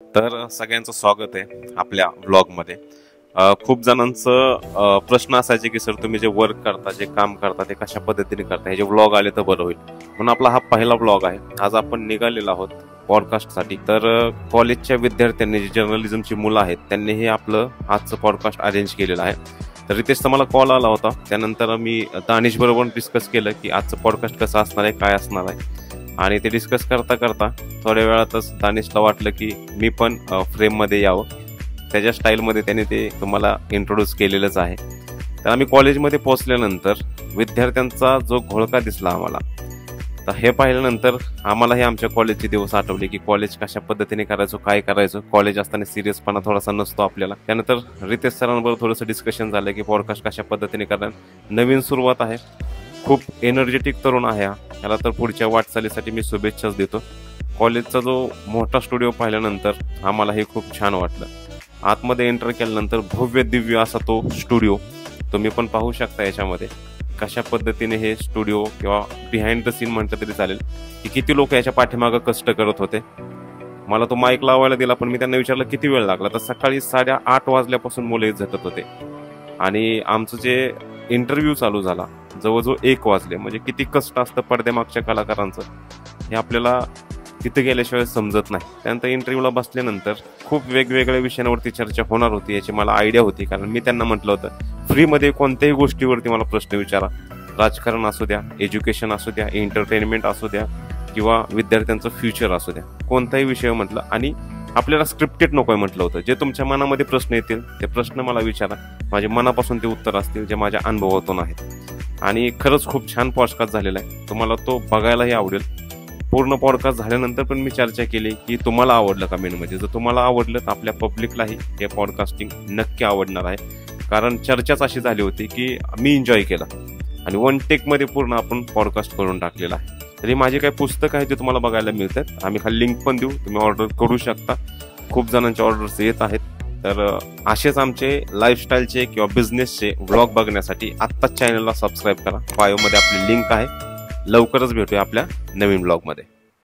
तर सगळ्यांचं स्वागत आहे आपल्या व्लॉगमध्ये। खूप जणांचं प्रश्न असायचे की सर तुम्ही जे वर्क करता, जे काम करता ते कशा पद्धतीने करता, हे जे व्लॉग आले तर बरं होईल। म्हणून आपला हा पहिला व्लॉग आहे। आज आपण निघालेलो आहोत पॉडकास्टसाठी। तर कॉलेजच्या विद्यार्थ्यांनी, जे जर्नलिझमची मुलं आहेत, त्यांनी हे आपलं आजचं पॉडकास्ट अरेंज केलेलं आहे। तर रितेशचा मला कॉल आला होता, त्यानंतर मी दानिश बरोबर डिस्कस केलं की आजचं पॉडकास्ट कसं असणार आहे, काय असणार आहे। आणि ते डिस्कस करता करता थोड्या वेळातच दानिशला वाटलं की मी पण फ्रेममध्ये यावं। त्याच्या स्टाईलमध्ये त्याने ते तुम्हाला इंट्रोड्यूस केलेलंच आहे। तर आम्ही कॉलेजमध्ये पोहोचल्यानंतर विद्यार्थ्यांचा जो घोळका दिसला आम्हाला, तर हे पाहिल्यानंतर आम्हाला हे आमच्या कॉलेजचे दिवस आठवले की कॉलेज कशा पद्धतीने करायचो, काय करायचो। कॉलेज असताना सिरियसपणा थोडासा नसतो आपल्याला। त्यानंतर रितेश सरांबरोबर थोडंसं डिस्कशन झालं की पॉडकास्ट कशा पद्धतीने करणार। नवीन सुरुवात आहे, खूप एनर्जेटिक तरुण आहे याला, तर पुढच्या वाटचालीसाठी मी शुभेच्छाच देतो। कॉलेजचा जो मोठा स्टुडिओ पाहिल्यानंतर आम्हाला हे खूप छान वाटलं। आतमध्ये एंटर केल्यानंतर भव्य दिव्य असा तो स्टुडिओ तुम्ही पण पाहू शकता। याच्यामध्ये कशा पद्धतीने हे स्टुडिओ किंवा बिहाइंड द सीन म्हटलं तरी चालेल की किती लोक याच्या पाठीमागं कष्ट करत होते। मला तो माईक लावायला दिला, पण मी त्यांना विचारलं किती वेळ लागला, तर सकाळी 8:30 वाजल्यापासून मुलं झटत होते आणि आमचं जे इंटरव्ह्यू चालू झाला जवळजवळ 1 वाजले। म्हणजे किती कष्ट असतं पडद्यामागच्या कलाकारांचं हे आपल्याला तिथे गेल्याशिवाय समजत नाही। त्यानंतर इंटरव्ह्यूला बसल्यानंतर खूप वेगवेगळ्या विषयांवरती चर्चा होणार होती याची मला आयडिया होती, कारण मी त्यांना म्हटलं होतं फ्रीमध्ये कोणत्याही गोष्टीवरती मला प्रश्न विचारा। राजकारण असू द्या, एज्युकेशन असू द्या, एंटरटेनमेंट असू द्या किंवा विद्यार्थ्यांचं फ्युचर असू द्या, कोणताही विषय म्हटलं। आणि आपल्याला स्क्रिप्टेड नकोय म्हटलं होतं। जे तुमच्या मनामध्ये प्रश्न येतील ते प्रश्न मला विचारा, माझ्या मनापासून ते उत्तर असतील जे माझ्या अनुभवातून आहेत। आणि खरंच खूप छान पॉडकास्ट झालेला आहे, तुम्हाला तो बघायलाही आवडेल। पूर्ण पॉडकास्ट झाल्यानंतर पण मी चर्चा केली की तुम्हाला आवडलं का मेनमध्ये। जर तुम्हाला आवडलं तर आपल्या पब्लिकलाही हे पॉडकास्टिंग नक्की आवडणार आहे, कारण चर्चाच अशी झाली होती की मी एन्जॉय केला आणि 1 टेकमध्ये पूर्ण आपण पॉडकास्ट करून टाकलेला आहे। तरी माझे काही पुस्तक आहे ते तुम्हाला बघायला मिळतात, आम्ही खाली लिंक पण देऊ, तुम्ही ऑर्डर करू शकता। खूप जणांचे ऑर्डर्स येत आहेत। तर असेच आमचे लाईफस्टाईलचे किंवा बिझनेसचे व्लॉग बघण्यासाठी आत्ताच चॅनलला सबस्क्राईब करा। बायोमध्ये आपली लिंक आहे। लवकरच भेटूया आपल्या नवीन व्लॉगमध्ये।